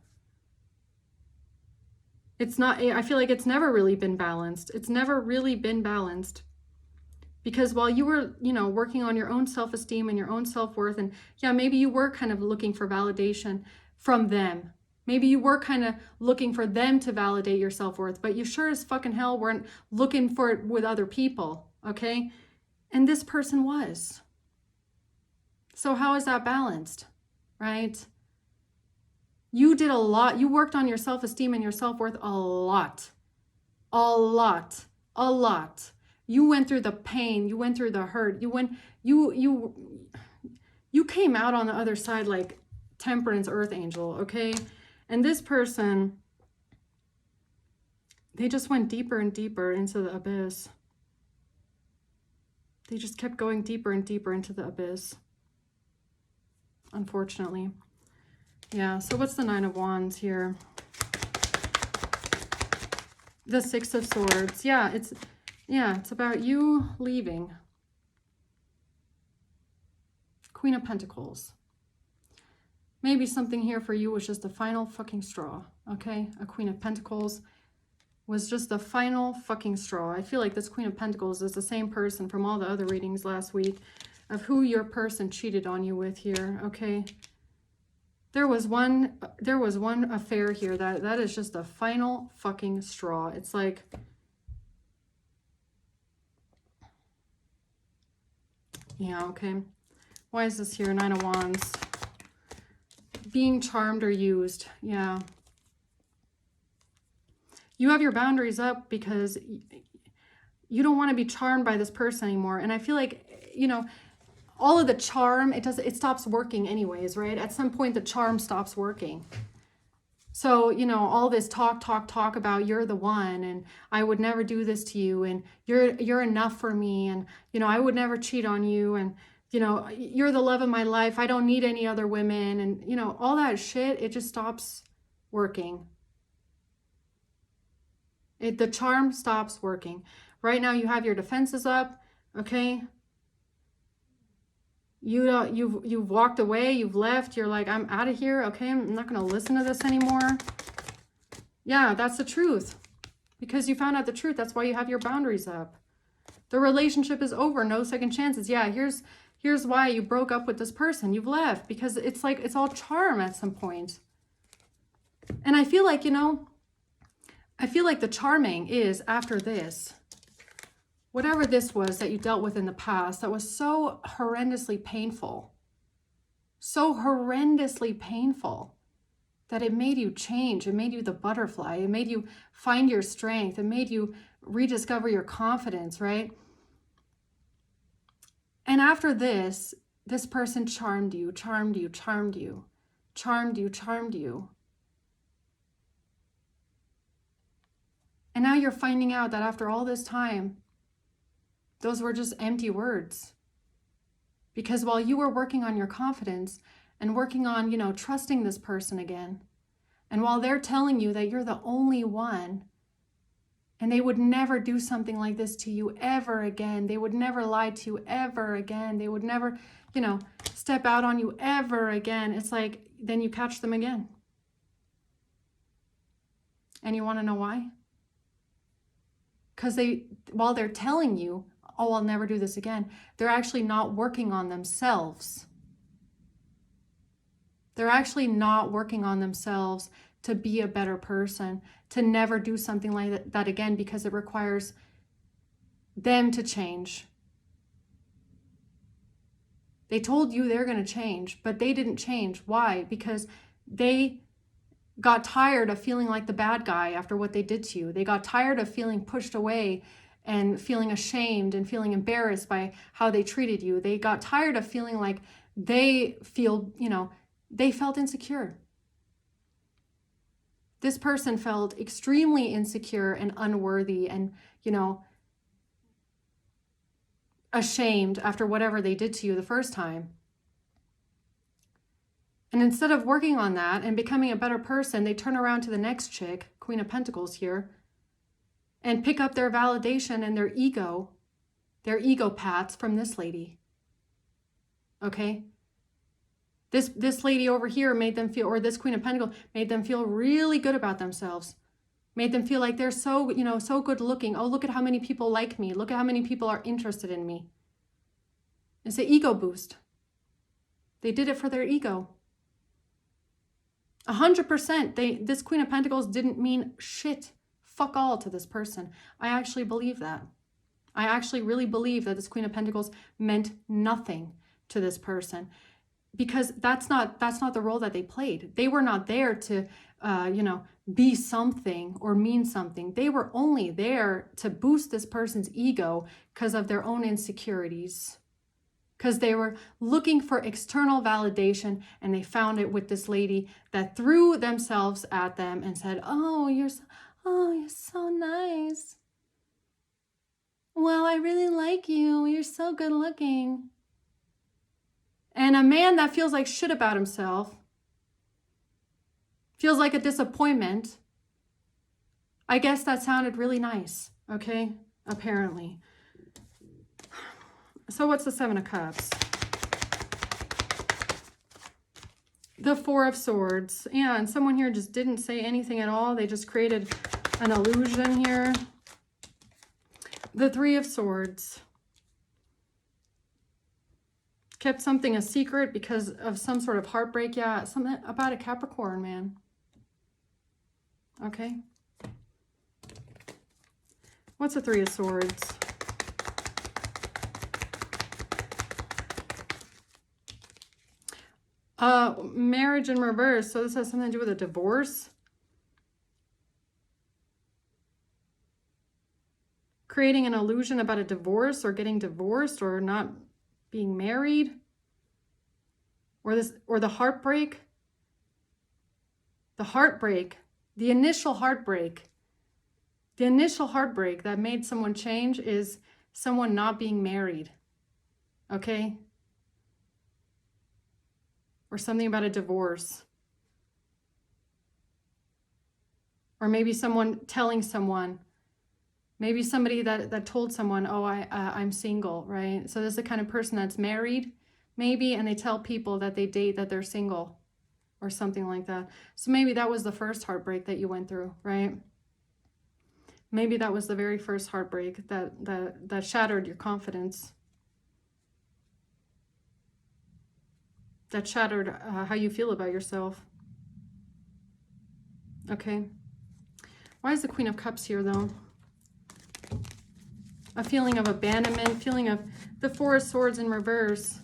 It's not, I feel like it's never really been balanced. It's never really been balanced. Because while you were, working on your own self-esteem and your own self-worth, and yeah, maybe you were kind of looking for validation from them. Maybe you were kind of looking for them to validate your self-worth, but you sure as fucking hell weren't looking for it with other people, okay? And this person was. So how is that balanced, right? You did a lot. You worked on your self-esteem and your self-worth a lot. A lot. A lot. You went through the pain. You went through the hurt. You came out on the other side like Temperance Earth Angel, okay? And this person, They just went deeper and deeper into the abyss. They just kept going deeper and deeper into the abyss, unfortunately. Yeah, so what's the Nine of Wands here? The Six of Swords. Yeah, it's about you leaving. Queen of Pentacles. Maybe something here for you was just the final fucking straw, okay? A Queen of Pentacles was just the final fucking straw. I feel like this Queen of Pentacles is the same person from all the other readings last week of who your person cheated on you with here, okay? There was one affair here that is just the final fucking straw. It's like, yeah, okay. Why is this here? Nine of Wands. Being charmed or used. Yeah. You have your boundaries up because you don't want to be charmed by this person anymore. And I feel like, you know, all of the charm, it stops working anyways, right? At some point, the charm stops working. So, you know, all this talk about you're the one and I would never do this to you and you're enough for me and, you know, I would never cheat on you and, you know, you're the love of my life. I don't need any other women and, you know, all that shit, it just stops working. The charm stops working. Right now you have your defenses up, okay? You've walked away, you've left, you're like, I'm out of here, okay? I'm not going to listen to this anymore. Yeah, that's the truth. Because you found out the truth, that's why you have your boundaries up. The relationship is over, no second chances. Yeah, here's why you broke up with this person. You've left because it's like it's all charm at some point. And I feel like, you know, I feel like the charming is after this. Whatever this was that you dealt with in the past that was so horrendously painful. So horrendously painful that it made you change. It made you the butterfly. It made you find your strength. It made you rediscover your confidence, right? And after this person charmed you, charmed you, charmed you, charmed you, charmed you. And now you're finding out that after all this time, those were just empty words. Because while you were working on your confidence and working on, you know, trusting this person again, and while they're telling you that you're the only one, and they would never do something like this to you ever again, they would never lie to you ever again, they would never, you know, step out on you ever again, it's like, then you catch them again. And you want to know why? Because while they're telling you, oh, I'll never do this again, they're actually not working on themselves. They're actually not working on themselves to be a better person, to never do something like that again, because it requires them to change. They told you they're going to change, but they didn't change. Why? Because they got tired of feeling like the bad guy after what they did to you. They got tired of feeling pushed away and feeling ashamed and feeling embarrassed by how they treated you. They got tired of feeling like they felt insecure. This person felt extremely insecure and unworthy and, you know, ashamed after whatever they did to you the first time. And instead of working on that and becoming a better person, they turn around to the next chick, Queen of Pentacles here, and pick up their validation and their ego pats from this lady. Okay? This lady over here made them feel, or this Queen of Pentacles made them feel really good about themselves. Made them feel like they're so, you know, so good looking. Oh, look at how many people like me. Look at how many people are interested in me. It's an ego boost. They did it for their ego. 100%. This Queen of Pentacles didn't mean shit. Fuck all to this person. I actually believe that. I actually really believe that this Queen of Pentacles meant nothing to this person. Because that's not the role that they played. They were not there to, be something or mean something. They were only there to boost this person's ego because of their own insecurities. Because they were looking for external validation and they found it with this lady that threw themselves at them and said, oh, Oh, you're so nice. Well, I really like you. You're so good looking. And a man that feels like shit about himself, feels like a disappointment. I guess that sounded really nice, okay? Apparently. So what's the Seven of Cups? The Four of Swords. Yeah, and someone here just didn't say anything at all. They just created an illusion here. The Three of Swords. Kept something a secret because of some sort of heartbreak. Yeah, something about a Capricorn, man. Okay. What's the Three of Swords? Marriage in reverse. So this has something to do with a divorce. Creating an illusion about a divorce or getting divorced or not being married. Or the heartbreak. The heartbreak. The initial heartbreak. The initial heartbreak that made someone change is someone not being married. Okay? Or something about a divorce. Or maybe someone telling someone, maybe somebody that told someone, oh, I'm single, right? So this is the kind of person that's married, maybe, and they tell people that they date that they're single or something like that. So maybe that was the first heartbreak that you went through, right? Maybe that was the very first heartbreak that shattered your confidence. That shattered how you feel about yourself. Okay. Why is the Queen of Cups here, though? A feeling of abandonment, feeling of the Four of Swords in reverse.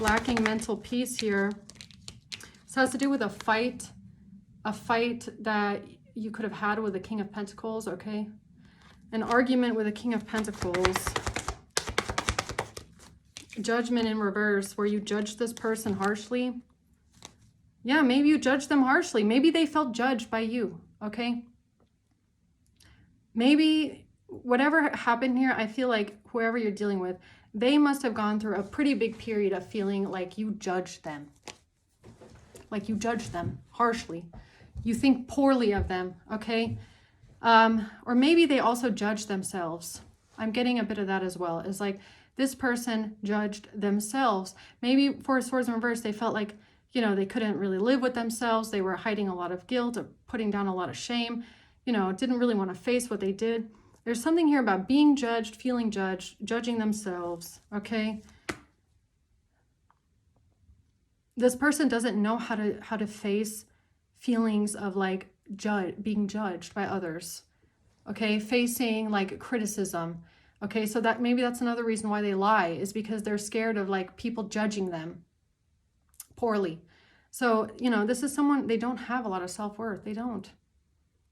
Lacking mental peace here. So it has to do with a fight that you could have had with the King of Pentacles, okay? An argument with the King of Pentacles. Judgment in reverse, where you judge this person harshly. Yeah, maybe you judge them harshly. Maybe they felt judged by you, okay? Maybe whatever happened here, I feel like whoever you're dealing with, they must have gone through a pretty big period of feeling like you judged them. Like you judge them harshly. You think poorly of them, okay? Or maybe they also judge themselves. I'm getting a bit of that as well. It's like this person judged themselves. Maybe for Swords in reverse, they felt like, you know, they couldn't really live with themselves. They were hiding a lot of guilt or putting down a lot of shame. You know, didn't really want to face what they did. There's something here about being judged, feeling judged, judging themselves, okay? This person doesn't know how to face feelings of like being judged by others, okay? Facing like criticism, okay? So that maybe that's another reason why they lie, is because they're scared of like people judging them poorly. So, you know, this is someone, they don't have a lot of self-worth. They don't.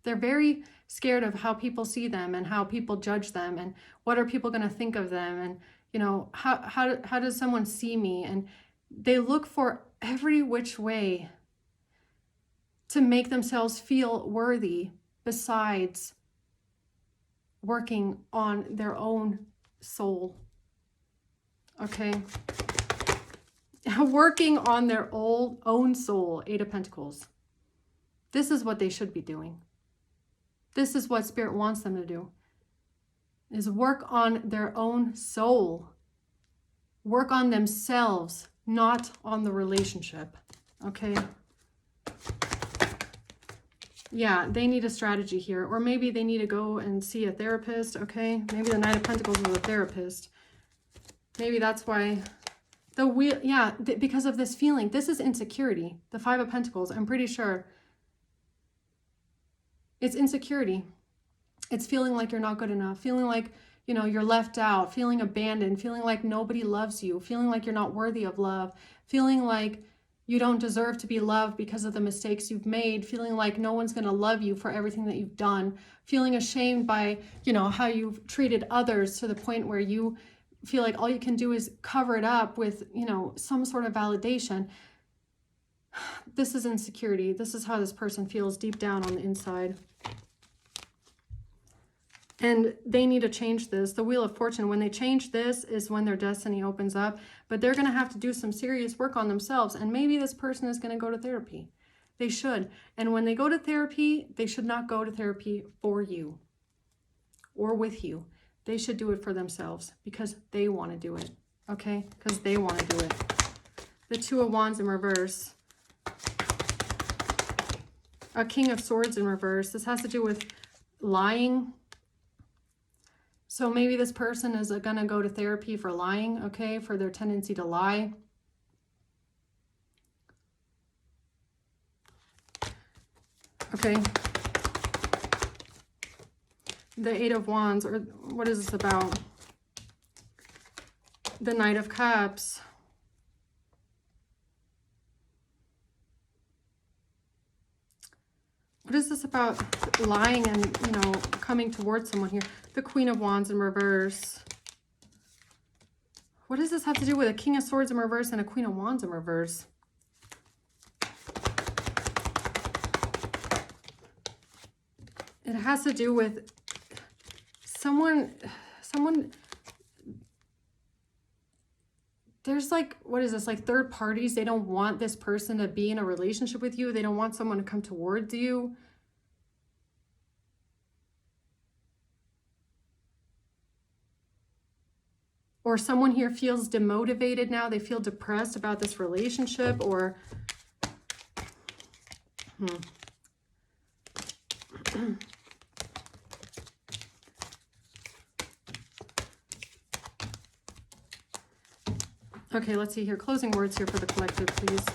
They're very scared of how people see them and how people judge them and what are people going to think of them, and, you know, how does someone see me? And they look for every which way to make themselves feel worthy besides working on their own soul. Okay? Working on their own soul, Eight of Pentacles. This is what they should be doing. This is what Spirit wants them to do, is work on their own soul. Work on themselves, not on the relationship. Okay? Yeah, they need a strategy here. Or maybe they need to go and see a therapist, okay? Maybe the Knight of Pentacles was a therapist. Maybe that's why the wheel, yeah, because of this feeling. This is insecurity. The Five of Pentacles, I'm pretty sure. It's insecurity. It's feeling like you're not good enough. Feeling like, you know, you're left out. Feeling abandoned. Feeling like nobody loves you. Feeling like you're not worthy of love. Feeling like you don't deserve to be loved because of the mistakes you've made. Feeling like no one's going to love you for everything that you've done. Feeling ashamed by, you know, how you've treated others to the point where you feel like all you can do is cover it up with, you know, some sort of validation. This is insecurity. This is how this person feels deep down on the inside. And they need to change this. The Wheel of Fortune, when they change this is when their destiny opens up. But they're going to have to do some serious work on themselves. And maybe this person is going to go to therapy. They should. And when they go to therapy, they should not go to therapy for you or with you. They should do it for themselves because they want to do it. Okay? Because they want to do it. The Two of Wands in reverse. A King of Swords in reverse. This has to do with lying. So maybe this person is going to go to therapy for lying, okay? For their tendency to lie. Okay. The Eight of Wands, or what is this about? The Knight of Cups. What is this about lying and, you know, coming towards someone here? The Queen of Wands in reverse. What does this have to do with a King of Swords in reverse and a Queen of Wands in reverse? It has to do with someone, there's like, what is this, like third parties? They don't want this person to be in a relationship with you. They don't want someone to come towards you. Or someone here feels demotivated now. They feel depressed about this relationship, or okay, let's see here. Closing words here for the collective, please.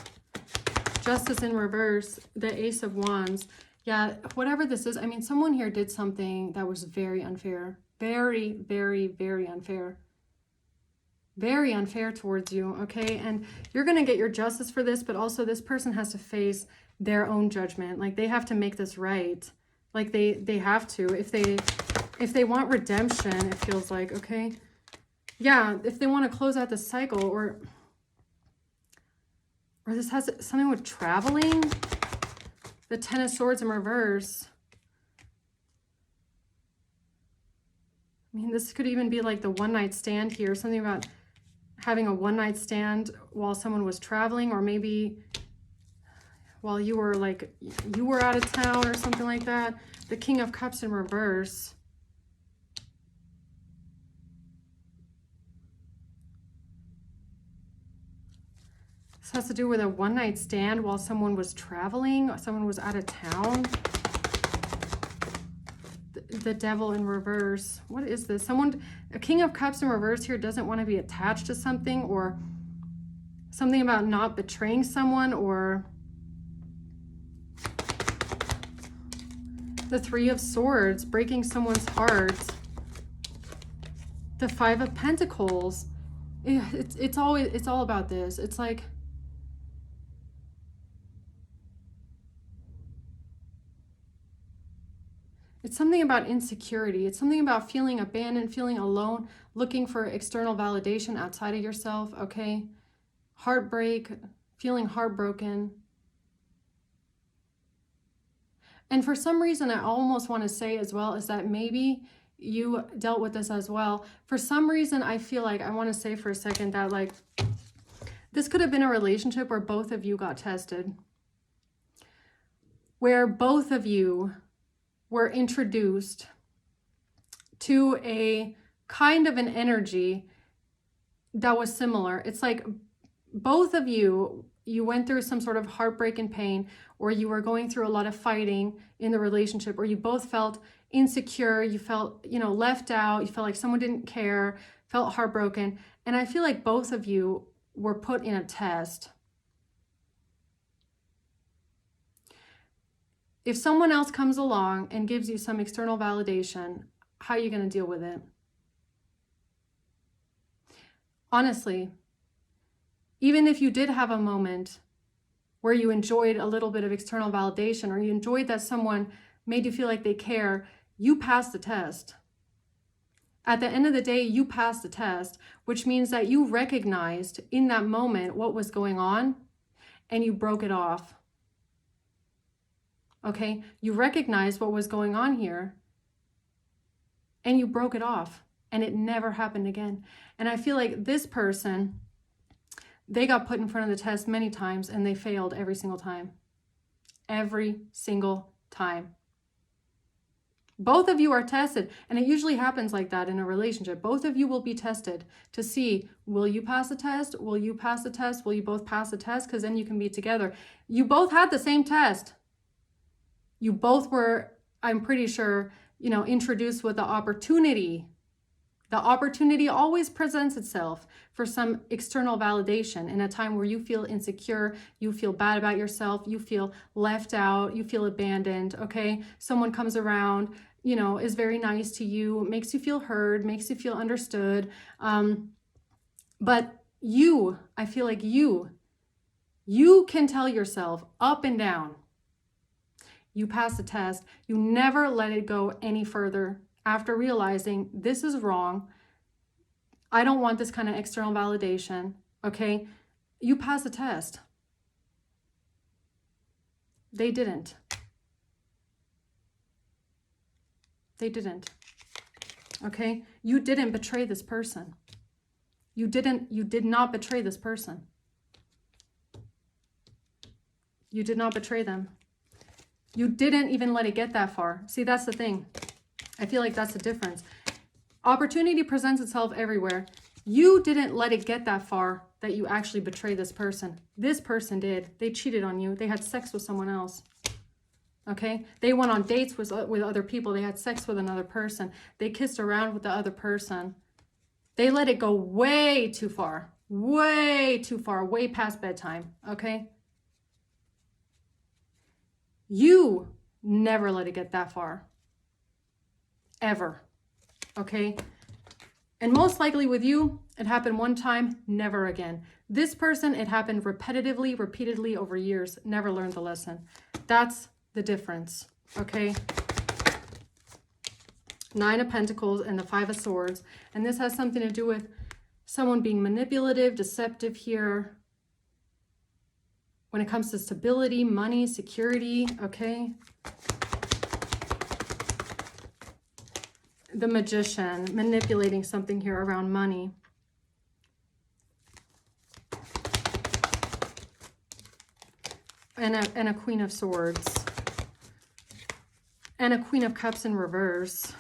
Justice in reverse, the Ace of Wands. Yeah, whatever this is, I mean, someone here did something that was very unfair. Very, very, very unfair. Very unfair towards you, okay? And you're going to get your justice for this, but also this person has to face their own judgment. Like, they have to make this right. Like, they have to. If they want redemption, it feels like, okay? Yeah, if they want to close out the cycle, or this has something with traveling. The Ten of Swords in reverse. I mean, this could even be like the one-night stand here. Something about having a one-night stand while someone was traveling, or maybe while you were like, you were out of town or something like that. The King of Cups in reverse. This has to do with a one-night stand while someone was traveling, someone was out of town. The Devil in reverse. What is this? A King of Cups in reverse here doesn't want to be attached to something, or something about not betraying someone, or the Three of Swords, breaking someone's heart. The Five of Pentacles. It's all about this. It's like, it's something about insecurity. It's something about feeling abandoned, feeling alone, looking for external validation outside of yourself, okay? Heartbreak, feeling heartbroken. And for some reason, I almost want to say as well is that maybe you dealt with this as well. For some reason, I feel like I want to say for a second that like this could have been a relationship where both of you got tested. Where both of you were introduced to a kind of an energy that was similar. It's like both of you went through some sort of heartbreak and pain, or you were going through a lot of fighting in the relationship, or you both felt insecure, you felt, you know, left out, you felt like someone didn't care, felt heartbroken. And I feel like both of you were put in a test. If someone else comes along and gives you some external validation, how are you going to deal with it? Honestly, even if you did have a moment where you enjoyed a little bit of external validation, or you enjoyed that someone made you feel like they care, you passed the test. At the end of the day, you passed the test, which means that you recognized in that moment what was going on. and you broke it off. Okay, you recognized what was going on here and you broke it off, and it never happened again. And I feel like this person, they got put in front of the test many times and they failed every single time. Every single time. Both of you are tested, and it usually happens like that in a relationship. Both of you will be tested to see, will you pass the test? Will you pass the test? Will you both pass the test? Because then you can be together. You both had the same test. You both were, I'm pretty sure, introduced with the opportunity. The opportunity always presents itself for some external validation in a time where you feel insecure, you feel bad about yourself, you feel left out, you feel abandoned, okay? Someone comes around, is very nice to you, makes you feel heard, makes you feel understood. But I feel like you can tell yourself up and down, you pass the test, you never let it go any further after realizing this is wrong. I don't want this kind of external validation, okay? You pass the test. They didn't. They didn't, okay? You didn't betray this person. You did not betray this person. You did not betray them. You didn't even let it get that far. See, that's the thing. I feel like that's the difference. Opportunity presents itself everywhere. You didn't let it get that far that you actually betray this person. This person did. They cheated on you. They had sex with someone else. Okay? They went on dates with other people. They had sex with another person. They kissed around with the other person. They let it go way too far. Way too far. Way past bedtime. Okay? You never let it get that far. Ever. Okay? And most likely with you, it happened one time, never again. This person, it happened repetitively, repeatedly over years, never learned the lesson. That's the difference. Okay? 9 of Pentacles and the 5 of Swords. And this has something to do with someone being manipulative, deceptive here. When it comes to stability, money, security, okay? The Magician, manipulating something here around money. And a Queen of Swords. And a Queen of Cups in reverse.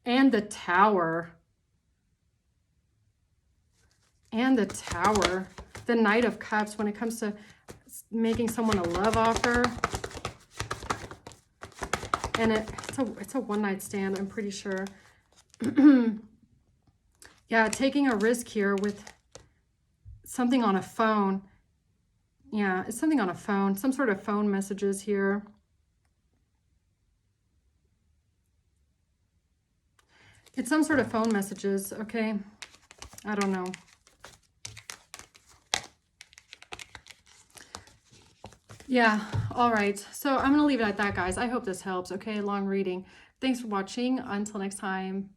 And the Tower. And the Tower. The Knight of Cups when it comes to making someone a love offer. And it's a one-night stand, I'm pretty sure. Yeah, taking a risk here with something on a phone. Yeah, it's something on a phone. Some sort of phone messages here. It's some sort of phone messages, okay? I don't know. Yeah, all right. So I'm going to leave it at that, guys. I hope this helps, okay? Long reading. Thanks for watching. Until next time.